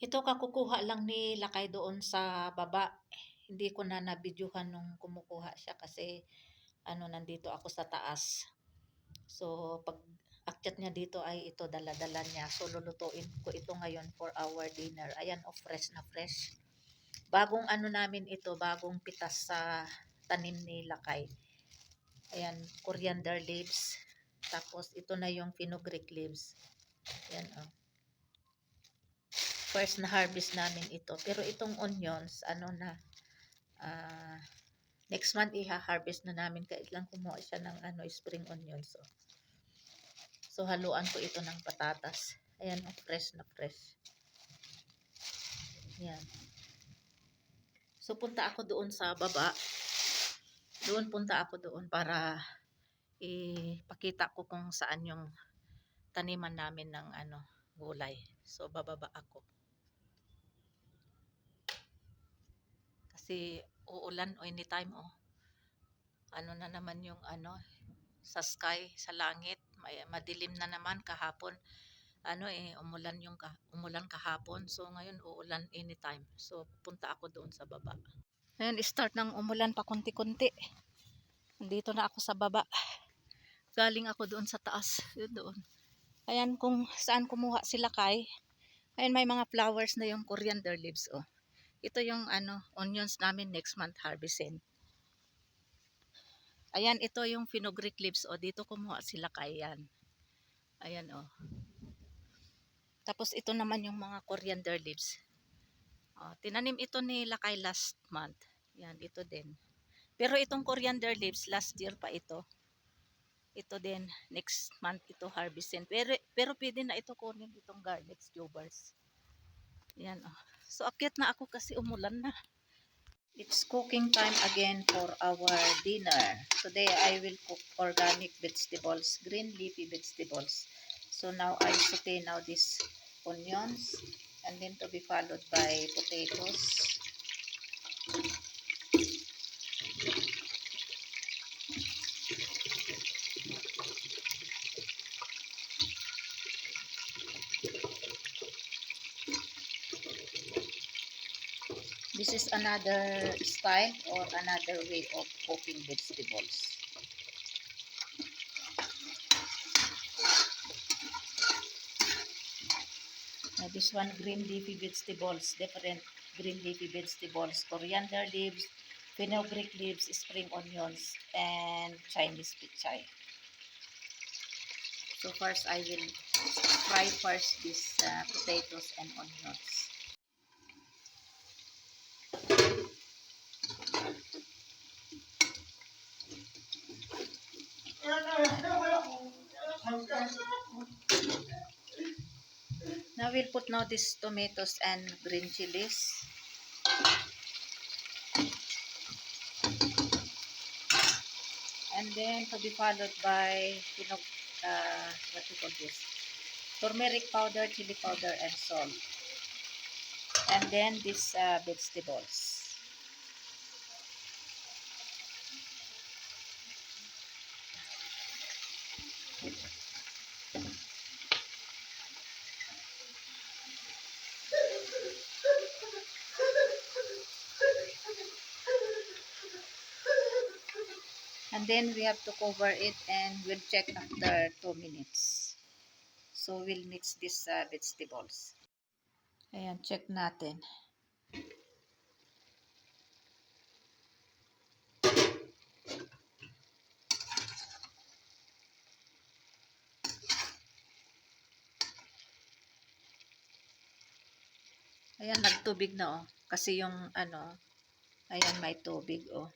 Ito kakukuha lang ni Lakay doon sa baba. Hindi ko na nabidyuhan nung kumukuha siya kasi nandito ako sa taas. So pag akyat niya dito ay ito dala-dala niya. So lulutuin ko ito ngayon for our dinner. Ayan, fresh na fresh. Bagong namin ito, bagong pitas sa tanim ni Lakay. Ayan, coriander leaves. Tapos ito na yung fenugreek leaves. Ayan, oh. First na harvest namin ito. Pero itong onions, uh, next month iha-harvest na namin. Kailan kumuha siya ng spring onions. So haluan ko ito ng patatas. Ayan, oh, fresh na fresh. Ayan. So punta ako doon sa baba. Punta ako doon para ipakita ko kung saan yung taniman namin ng gulay. So bababa ako. Kasi uulan o anytime, oh. Na naman yung sa sky, sa langit, madilim na naman kahapon. Umulan kahapon. So ngayon uulan anytime. So punta ako doon sa baba. Ngayon start ng umulan pa konti-konti. Nandito na ako sa baba. Galing ako doon sa taas, doon. Ayan kung saan kumuha sila kay. Ayan, may mga flowers na yung coriander leaves, oh. Ito yung onions namin next month harvestin. Ayan, ito yung fenugreek leaves, oh. Dito kumuha sila kay yan. Ayan, oh. Tapos ito naman yung mga coriander leaves. Oh, tinanim ito ni Lakay last month. Yan, ito din. Pero itong coriander leaves, last year pa ito. Ito din, next month ito harvestin. Pero pwede na ito kunin itong garlic tubers. Yan, oh. So akyat na ako kasi umulan na. It's cooking time again for our dinner. Today I will cook organic vegetables, green leafy vegetables. So now I saute now these onions and then to be followed by potatoes. This is another style or another way of cooking vegetables. Now this one, green leafy vegetables, different green leafy vegetables, coriander leaves, fenugreek leaves, spring onions, and Chinese pichay. So first I will fry first these potatoes and onions. Now we'll put now these tomatoes and green chilies. And then to be followed by what you call this? Turmeric powder, chili powder, and salt. And then these vegetables. And then we have to cover it and we'll check after 2 minutes. So we'll mix these vegetables. Ayan, check natin. Ayan, nagtubig na, oh. Kasi yung ayan, may tubig, oh.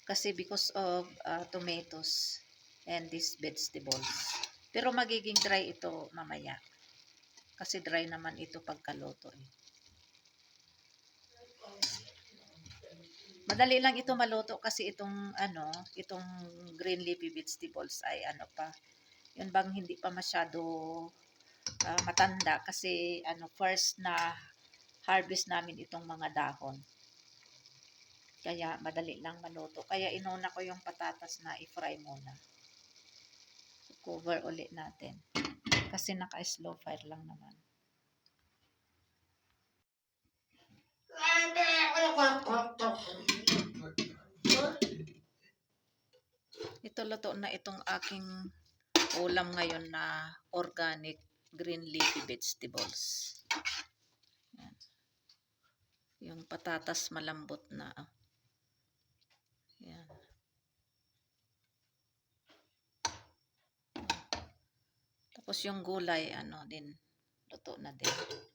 Kasi because of tomatoes and these vegetables. Pero magiging dry ito mamaya. Kasi dry naman ito pagkaluto, eh. Madali lang ito maluto kasi itong itong green leafy vegetables ay pa. Yun bang hindi pa masyado matanda kasi first na harvest namin itong mga dahon. Kaya madali lang maluto. Kaya inuna ko yung patatas na i-fry muna. Cover ulit natin. Kasi naka-slow fire lang naman. Ito luto na itong aking ulam ngayon na organic green leafy vegetables. Yan. Yung patatas malambot na. Yan. Tapos yung gulay, ano din, luto na din.